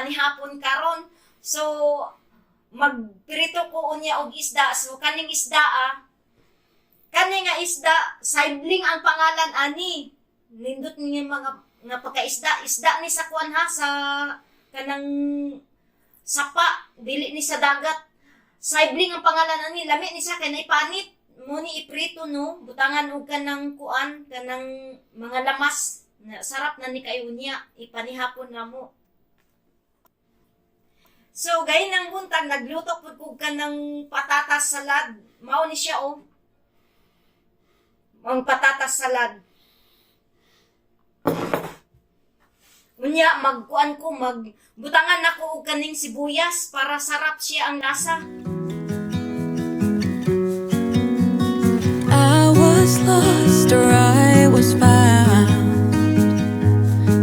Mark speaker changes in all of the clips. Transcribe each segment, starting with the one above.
Speaker 1: panihapon karon. So magprito ko unya og isda. So kaning isda kani nga isda sidling ang pangalan ani. Nindot niya mga nga pagkaisda, isda ni sa kuan ha sa kanang sapa, dili ni sa dagat. Sidling ang pangalan ani, lami ni sa kanay panit. Muni iprito no, butangan og kanang kuan, kanang mga lamas. Sarap na ni kayo niya, ipanihapon nga mo. So gay nang buntag nagluto pud ko kanang patatas salad. Mao ni siya oh. Ang patatas salad. Unya magkuan ko magbutangan nako og kaning sibuyas para sarap siya ang lasa.
Speaker 2: I was lost or I was found.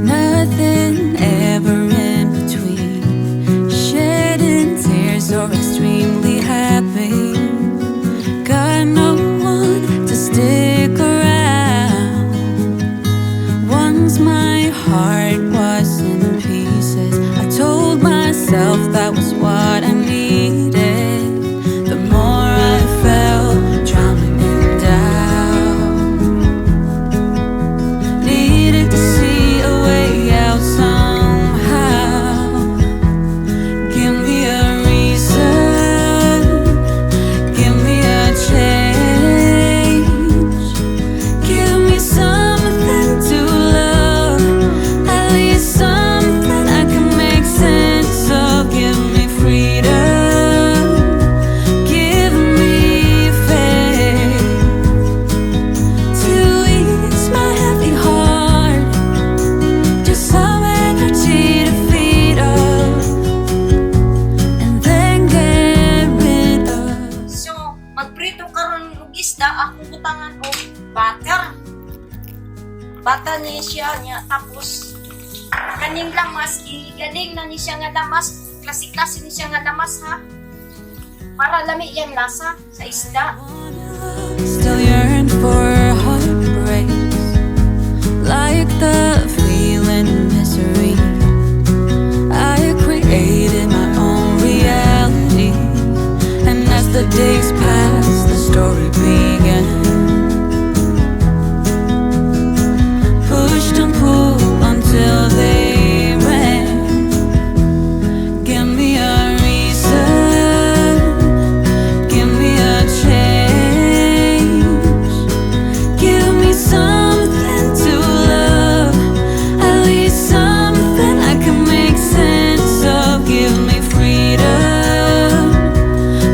Speaker 2: Nothing ever in between. Shedding tears or extremely happy. Got no one to stick around. Once my heart was in pieces, I told myself that was what I needed. The more I felt drowning in doubt, needed to see a way out somehow. Give me a reason, give me a change, give me something to love, at least something I can make sense of. Give me freedom, give me faith, to ease my heavy heart, just some energy to feed off, and then get rid of.
Speaker 1: So magprito karon og isda akong butangan og butter. Butter ni siya niya tapos kaning lamas galing na ni siya nga lamas, klase-klase ni siya nga lamas ha. Para lami yang lasa sa isda.
Speaker 2: Still yearn for heartbreaks, like the feeling of misery. I created my own reality, and as the days passed, the story began. Pushed and pulled until they ran. Give me a reason, give me a change, give me something to love, at least something I can make sense of. Give me freedom,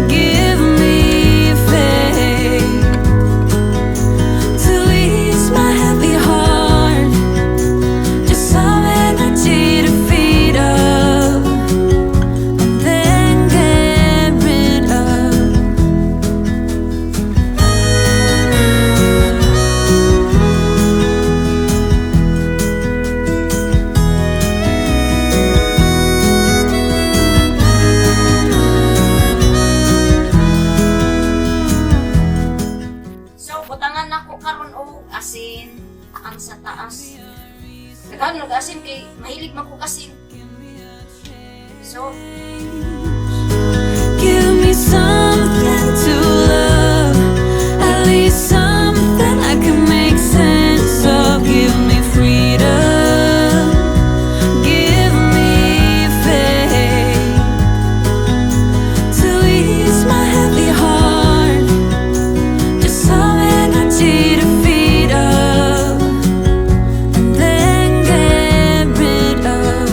Speaker 2: give me faith, to ease my heavy heart, just some energy to feed off, and then get rid of.
Speaker 1: So butangan nako karon og asin ang sa taas. Daghan og asin kay mahilig man ko asin. So
Speaker 2: Give me something to love, at least something I can make sense of. Give me freedom, give me faith, to ease my heavy heart, just some energy to feed off, and then get rid of.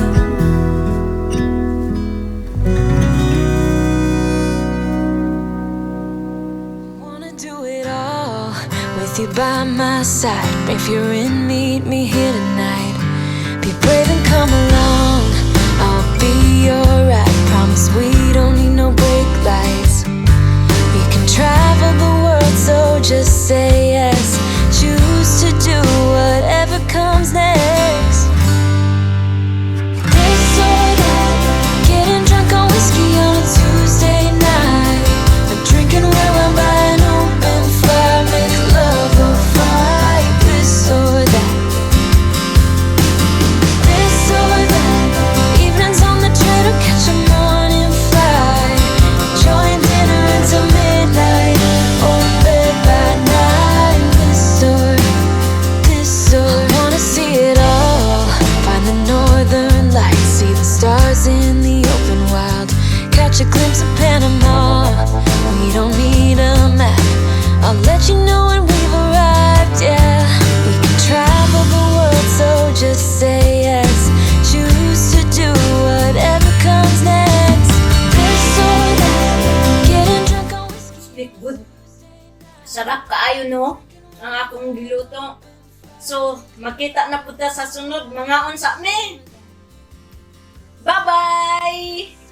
Speaker 2: Wanna do it all with you by my side. If you're in, meet me here tonight. Be brave and come along, I'll be your ride. Promise we don't need no brake lights. We can travel the world, so just say yes. Choose to do whatever comes next. This or that, getting drunk on whiskey on a Tuesday night, or drinking red wine by an open fire, make love or fight. This or that, evenings on the train. Panama. We don't need a map. I'll let you know when we've arrived, yeah. We can travel the world, so just say yes. Choose to do whatever comes next. This or that, getting drunk on whiskey.
Speaker 1: Speak good. Sarap kaayo, no? Ang akong giluto. So, makita na punta sa sunod. Mga on sa amin. Bye-bye!